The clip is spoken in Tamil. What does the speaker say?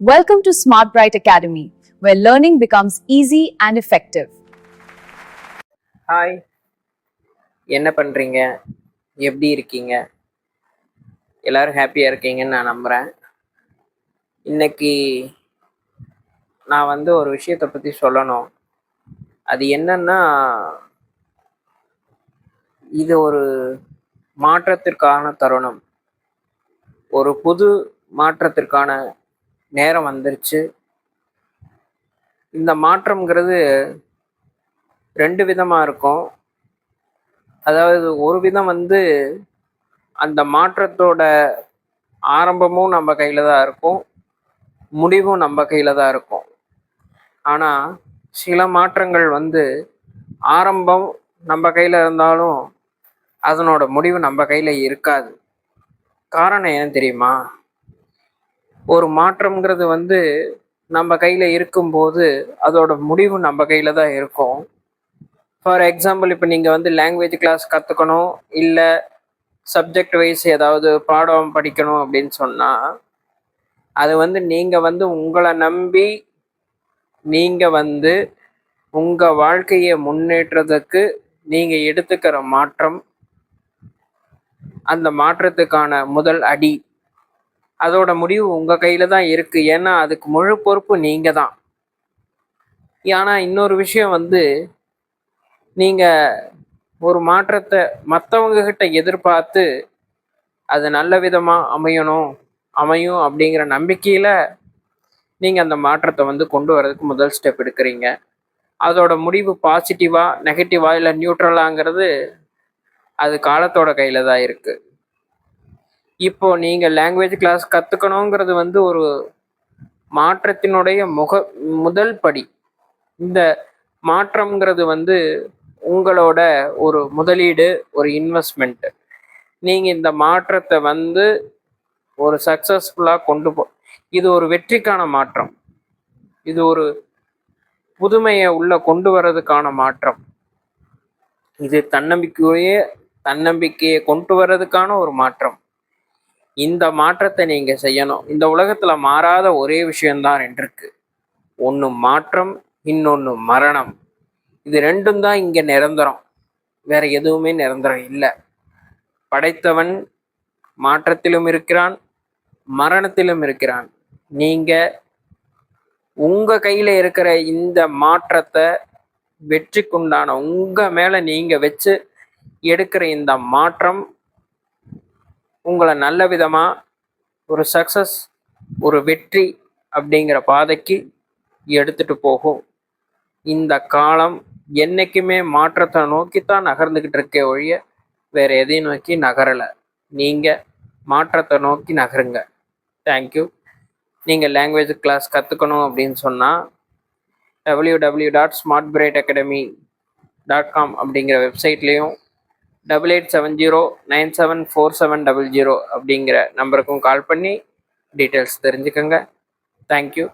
Welcome to Smart Bright Academy, where learning becomes easy and effective. Hi, என்ன பண்ணுறீங்க? எப்படி இருக்கீங்க? எல்லோரும் ஹாப்பியாக இருக்கீங்கன்னு நான் நம்புகிறேன். இன்னைக்கு நான் ஒரு விஷயத்தை பற்றி சொல்லணும். அது என்னன்னா, இது ஒரு மாற்றத்திற்கான தருணம். ஒரு புது மாற்றத்திற்கான நேரம் வந்துருச்சு. இந்த மாற்றம்ங்கிறது 2 விதமாக இருக்கும். அதாவது ஒரு விதம் அந்த மாற்றத்தோட ஆரம்பமும் நம்ம கையில் தான் இருக்கும், முடிவும் நம்ம கையில் தான் இருக்கும். ஆனால் சில மாற்றங்கள் ஆரம்பம் நம்ம கையில் இருந்தாலும் அதனோட முடிவு நம்ம கையில் இருக்காது. காரணம் ஏன் தெரியுமா? ஒரு மாற்றம்ங்கிறது நம்ம கையில் இருக்கும்போது அதோட முடிவு நம்ம கையில் தான் இருக்கும். ஃபார் எக்ஸாம்பிள், இப்போ நீங்கள் லாங்குவேஜ் கிளாஸ் கற்றுக்கணும், இல்லை சப்ஜெக்ட் வைஸ் ஏதாவது பாடம் படிக்கணும் அப்படின்னு சொன்னால், அது நீங்கள் உங்களை நம்பி நீங்கள் உங்கள் வாழ்க்கையை முன்னேற்றத்துக்கு நீங்கள் எடுத்துக்கிற மாற்றம், அந்த மாற்றத்துக்கான முதல் அடி, அதோட முடிவு உங்கள் கையில் தான் இருக்குது. ஏன்னா அதுக்கு முழு பொறுப்பு நீங்கள் தான். ஆனால் இன்னொரு விஷயம் நீங்கள் ஒரு மாற்றத்தை மற்றவங்க கிட்ட எதிர்பார்த்து அது நல்ல விதமாக அமையும் அப்படிங்கிற நம்பிக்கையில் நீங்கள் அந்த மாற்றத்தை கொண்டு வர்றதுக்கு முதல் ஸ்டெப் எடுக்கிறீங்க. அதோட முடிவு பாசிட்டிவா நெகட்டிவா இல்லை நியூட்ரலாங்கிறது அது காலத்தோட கையில் தான் இருக்குது. இப்போ நீங்கள் லாங்குவேஜ் கிளாஸ் கற்றுக்கணுங்கிறது ஒரு மாற்றத்தினுடைய முதல் படி. இந்த மாற்றம்ங்கிறது உங்களோட ஒரு முதலீடு, ஒரு இன்வெஸ்ட்மெண்ட். நீங்கள் இந்த மாற்றத்தை ஒரு சக்ஸஸ்ஃபுல்லாக இது ஒரு வெற்றிக்கான மாற்றம், இது ஒரு புதுமையை உள்ள கொண்டு வர்றதுக்கான மாற்றம், இது தன்னம்பிக்கையை கொண்டு வர்றதுக்கான ஒரு மாற்றம். இந்த மாற்றத்தை நீங்கள் செய்யணும். இந்த உலகத்தில் மாறாத ஒரே விஷயம்தான் 2 இருக்கு. ஒன்று மாற்றம், இன்னொன்று மரணம். இது 2ம் தான் இங்கே நிரந்தரம். வேற எதுவுமே நிரந்தரம் இல்லை. படைத்தவன் மாற்றத்திலும் இருக்கிறான், மரணத்திலும் இருக்கிறான். நீங்கள் உங்கள் கையில் இருக்கிற இந்த மாற்றத்தை வெற்றிக்குண்டான உங்கள் மேலே நீங்கள் வச்சு எடுக்கிற இந்த மாற்றம் உங்களை நல்ல விதமாக ஒரு சக்ஸஸ், ஒரு வெற்றி அப்படிங்கிற பாதைக்கு எடுத்துகிட்டு போகும். இந்த காலம் என்றைக்குமே மாற்றத்தை நோக்கித்தான் நகர்ந்துக்கிட்டு இருக்கே ஒழிய வேறு எதையும் நோக்கி நகரலை. நீங்கள் மாற்றத்தை நோக்கி நகருங்க. தேங்க்யூ. நீங்கள் லாங்குவேஜ் கிளாஸ் கற்றுக்கணும் அப்படின்னு சொன்னால் www.smartbrightacademy.com அப்படிங்கிற வெப்சைட்லேயும் 8870974700 அப்படிங்கிற நம்பருக்கும் கால் பண்ணி டீட்டெயில்ஸ் தெரிஞ்சுக்கோங்க. தேங்க்யூ.